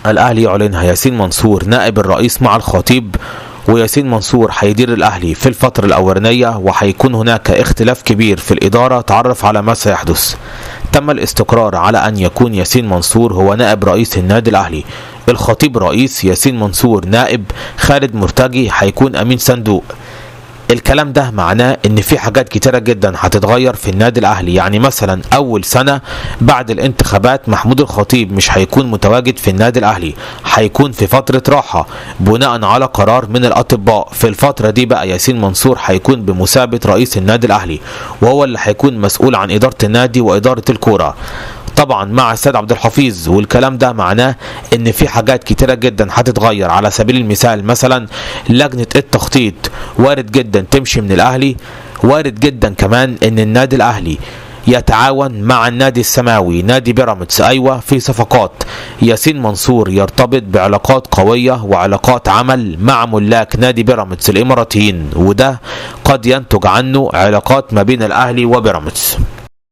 الاهلي يعلنها ياسين منصور نائب الرئيس مع الخطيب، وياسين منصور هيدير الاهلي في الفترة الاولانية، وهيكون هناك اختلاف كبير في الادارة تعرف على ما سيحدث. تم الاستقرار على ان يكون ياسين منصور هو نائب رئيس النادي الاهلي، الخطيب رئيس، ياسين منصور نائب، خالد مرتجي هيكون امين صندوق. الكلام ده معناه ان في حاجات كتيرة جدا هتتغير في النادي الاهلي. يعني مثلا اول سنة بعد الانتخابات محمود الخطيب مش هيكون متواجد في النادي الاهلي، هيكون في فترة راحة بناء على قرار من الاطباء. في الفترة دي بقى ياسين منصور هيكون بمثابة رئيس النادي الاهلي، وهو اللي هيكون مسؤول عن ادارة النادي وادارة الكورة طبعا مع السيد عبد الحفيظ. والكلام ده معناه ان في حاجات كتيرة جدا هتتغير. على سبيل المثال مثلا لجنة التخطيط وارد جدا تمشي من الاهلي، وارد جدا كمان ان النادي الاهلي يتعاون مع النادي السماوي نادي بيراميدز في صفقات. ياسين منصور يرتبط بعلاقات قوية وعلاقات عمل مع ملاك نادي بيراميدز الاماراتيين، وده قد ينتج عنه علاقات ما بين الاهلي وبيراميدز.